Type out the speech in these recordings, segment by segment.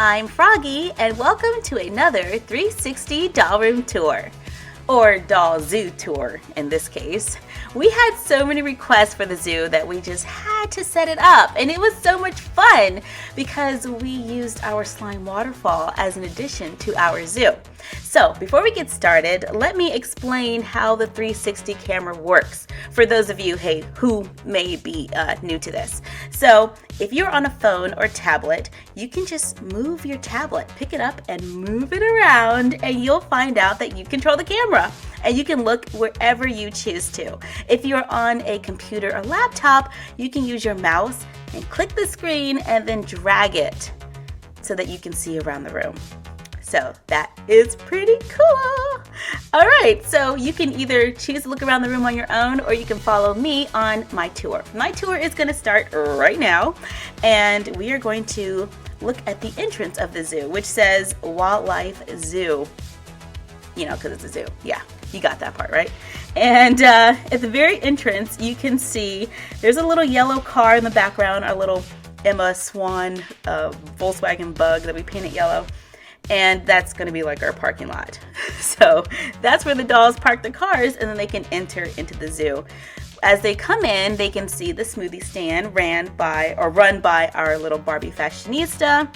I'm Froggy, and welcome to another 360 doll room tour, or doll zoo tour in this case. We had so many requests for the zoo that we just had to set it up, and it was so much fun because we used our slime waterfall as an addition to our zoo. So before we get started, let me explain how the 360 camera works for those of you who may be new to this. So if you're on a phone or tablet, you can just move your tablet, pick it up and move it around, and you'll find out that you control the camera and you can look wherever you choose to. If you're on a computer or laptop, you can use your mouse and click the screen and then drag it so that you can see around the room. So that is pretty cool. All right, so you can either choose to look around the room on your own, or you can follow me on my tour. My tour is going to start right now, and we are going to look at the entrance of the zoo, which says Wildlife Zoo. You know, because it's a zoo. Yeah, you got that part, right? And at the very entrance, you can see there's a little yellow car in the background, our little Emma Swan Volkswagen Bug that we painted yellow. And that's going to be like our parking lot. So that's where the dolls park the cars, and then they can enter into the zoo. As they come in, they can see the smoothie stand run by our little Barbie fashionista.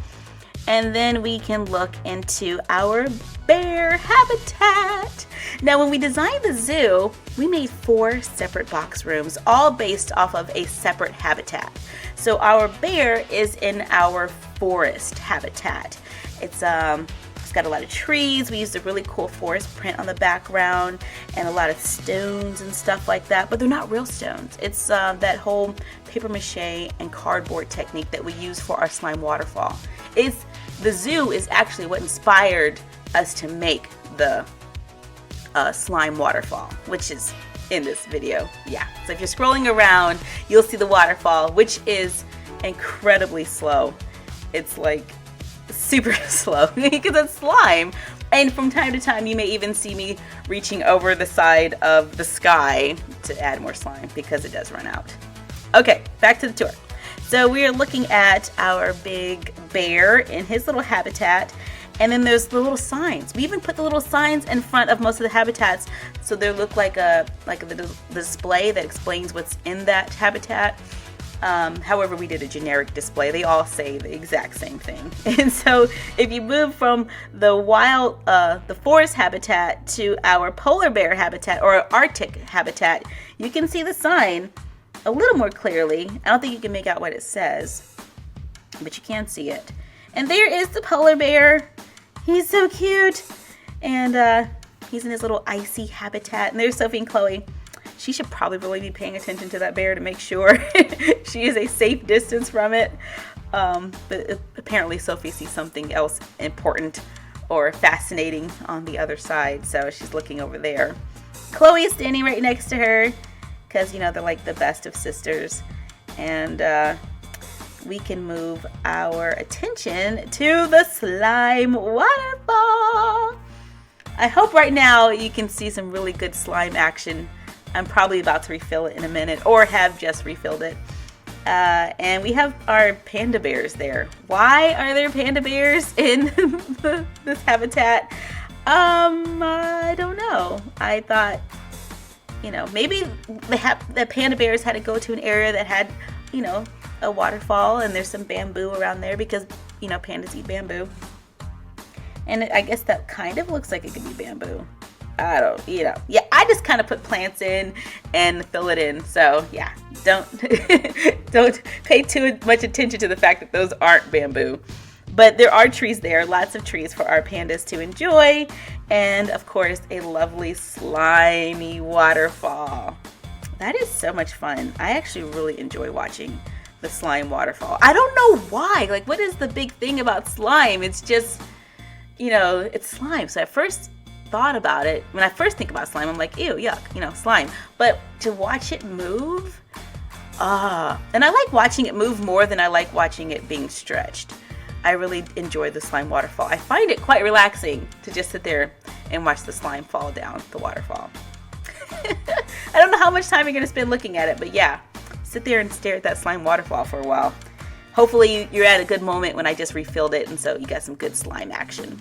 And then we can look into our bear habitat. Now, when we designed the zoo, we made 4 separate box rooms, all based off of a separate habitat. So our bear is in our forest habitat. It's got a lot of trees. We used a really cool forest print on the background and a lot of stones and stuff like that, but they're not real stones. It's that whole paper mache and cardboard technique that we use for our slime waterfall. The zoo is actually what inspired us to make the slime waterfall, which is in this video. Yeah, so if you're scrolling around, you'll see the waterfall, which is incredibly slow. It's like super slow because it's slime, and from time to time you may even see me reaching over the side of the sky to add more slime because it does run out. Okay, back to the tour. So we are looking at our big bear in his little habitat, and then there's the little signs. We even put the little signs in front of most of the habitats so they look like the display that explains what's in that habitat. However, we did a generic display. They all say the exact same thing. And so if you move from the forest habitat to our polar bear habitat or Arctic habitat, you can see the sign a little more clearly. I don't think you can make out what it says, but you can see it. And there is the polar bear. He's so cute. And he's in his little icy habitat. And there's Sophie and Chloe. She should probably really be paying attention to that bear to make sure she is a safe distance from it. But apparently Sophie sees something else important or fascinating on the other side, so she's looking over there. Chloe is standing right next to her because, you know, they're like the best of sisters. And we can move our attention to the slime waterfall. I hope right now you can see some really good slime action. I'm probably about to refill it in a minute, or have just refilled it. And we have our panda bears there. Why are there panda bears in this habitat? I don't know. I thought, you know, maybe the panda bears had to go to an area that had, you know, a waterfall, and there's some bamboo around there because, you know, pandas eat bamboo. And I guess that kind of looks like it could be bamboo. I don't, you know, yeah, I just kind of put plants in and fill it in. So yeah, don't pay too much attention to the fact that those aren't bamboo. But there are trees there, lots of trees for our pandas to enjoy. And of course, a lovely slimy waterfall. That is so much fun. I actually really enjoy watching the slime waterfall. I don't know why. Like, what is the big thing about slime? It's just, you know, it's slime. So at first thought about it, when I first think about slime, I'm like, ew, yuck, you know, slime. But to watch it move, and I like watching it move more than I like watching it being stretched. I really enjoy the slime waterfall. I find it quite relaxing to just sit there and watch the slime fall down the waterfall. I don't know how much time you're going to spend looking at it, but yeah, sit there and stare at that slime waterfall for a while. hopefully you're at a good moment when I just refilled it, and so you got some good slime action.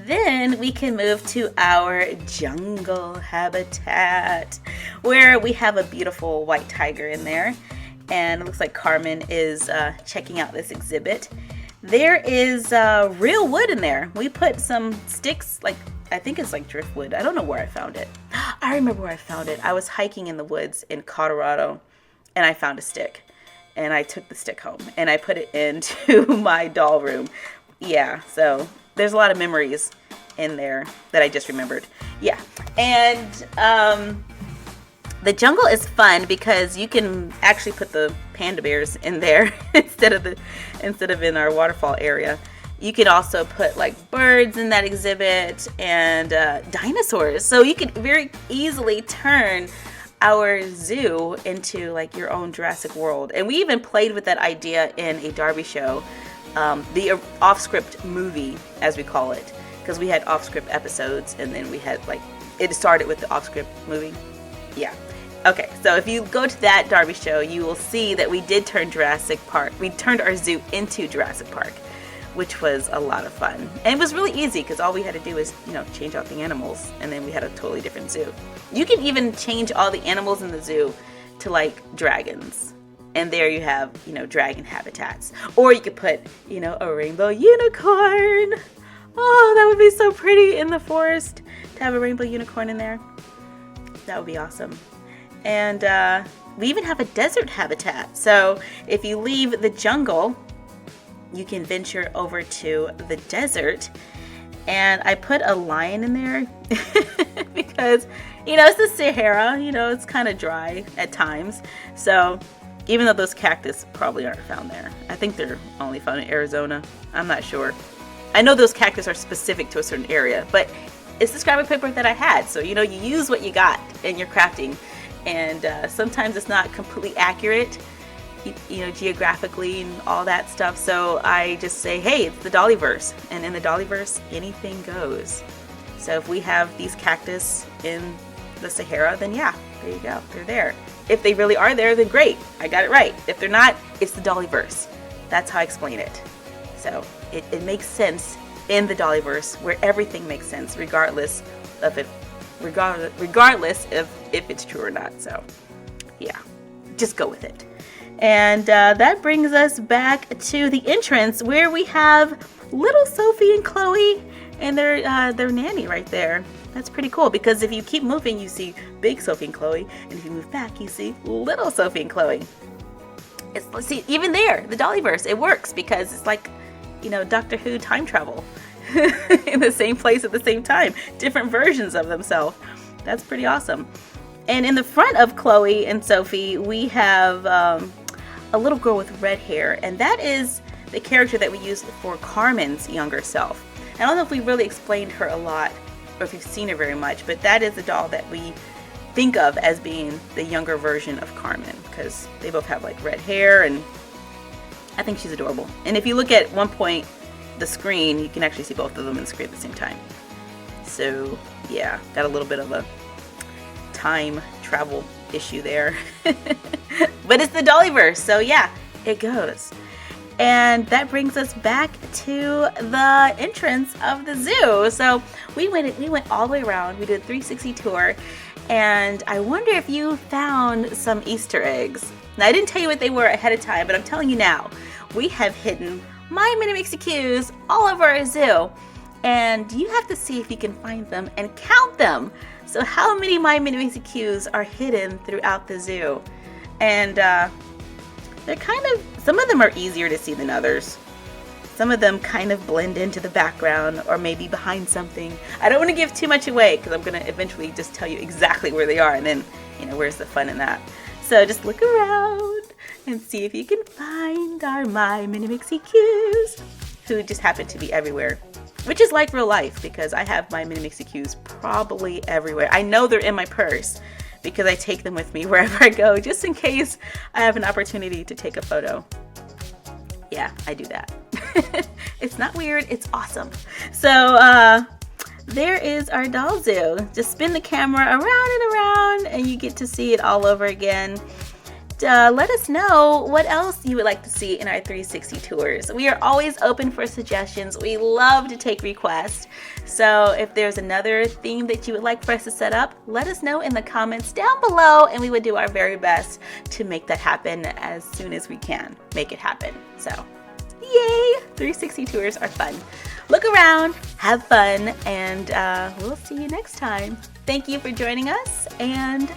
Then we can move to our jungle habitat, where we have a beautiful white tiger in there. And it looks like Carmen is checking out this exhibit. There is real wood in there. We put some sticks, like I think it's like driftwood. I don't know where I found it. I remember where I found it. I was hiking in the woods in Colorado, and I found a stick. And I took the stick home, and I put it into my doll room. Yeah, so there's a lot of memories in there that I just remembered. Yeah, and the jungle is fun because you can actually put the panda bears in there instead of in our waterfall area. You can also put like birds in that exhibit and dinosaurs. So you could very easily turn our zoo into like your own Jurassic World. And we even played with that idea in a Derby show, the off-script movie, as we call it, because we had off-script episodes, and then we had like, it started with the off-script movie. Yeah. Okay, so if you go to that Derby show, you will see that we did turn Jurassic Park. We turned our zoo into Jurassic Park, which was a lot of fun. And it was really easy because all we had to do was, change out the animals, and then we had a totally different zoo. You can even change all the animals in the zoo to like dragons. And there you have, dragon habitats. Or you could put, a rainbow unicorn. Oh, that would be so pretty in the forest to have a rainbow unicorn in there. That would be awesome. And we even have a desert habitat. So if you leave the jungle, you can venture over to the desert. And I put a lion in there because, it's the Sahara. It's kind of dry at times. So even though those cactus probably aren't found there, I think they're only found in Arizona. I'm not sure. I know those cactus are specific to a certain area, but it's the scrapbook paper that I had. So, you use what you got in your crafting. And sometimes it's not completely accurate, geographically and all that stuff. So I just say, hey, it's the Dollverse. And in the Dollverse, anything goes. So if we have these cactus in the Sahara, then yeah, there you go. They're there. If they really are there, then great. I got it right. If they're not, it's the Dollverse. That's how I explain it. So it makes sense in the Dollverse, where everything makes sense, regardless of if it's true or not. So yeah, just go with it. And that brings us back to the entrance, where we have little Sophie and Chloe and their nanny right there. That's pretty cool, because if you keep moving, you see big Sophie and Chloe, and if you move back, you see little Sophie and Chloe. See, even there, the Dollverse, it works because it's like, Doctor Who time travel in the same place at the same time, different versions of themselves. That's pretty awesome. And in the front of Chloe and Sophie, we have a little girl with red hair, and that is the character that we used for Carmen's younger self. I don't know if we really explained her a lot, or if you've seen her very much, but that is the doll that we think of as being the younger version of Carmen, because they both have like red hair, and I think she's adorable. And if you look at one point the screen, you can actually see both of them in the screen at the same time. So yeah, got a little bit of a time travel issue there. But it's the Dollverse, so yeah, it goes. And that brings us back to the entrance of the zoo. So we went all the way around. We did a 360 tour, and I wonder if you found some Easter eggs. Now, I didn't tell you what they were ahead of time, but I'm telling you now. We have hidden My Mini MixieQ's all over our zoo, and you have to see if you can find them and count them. So how many My Mini MixieQ's are hidden throughout the zoo? And they're kind of, some of them are easier to see than others. Some of them kind of blend into the background or maybe behind something. I don't want to give too much away because I'm going to eventually just tell you exactly where they are, and then, where's the fun in that? So just look around and see if you can find our My Mini MixieQ's, who just happen to be everywhere. Which is like real life, because I have My Mini MixieQ's probably everywhere. I know they're in my purse because I take them with me wherever I go, just in case I have an opportunity to take a photo. Yeah, I do that. It's not weird, it's awesome. So there is our doll zoo. Just spin the camera around and around, and you get to see it all over again. just let us know what else you would like to see in our 360 tours. We are always open for suggestions. We love to take requests. So if there's another theme that you would like for us to set up, let us know in the comments down below, and we would do our very best to make that happen as soon as we can. Make it happen. So yay! 360 tours are fun. Look around, have fun, and we'll see you next time. Thank you for joining us, and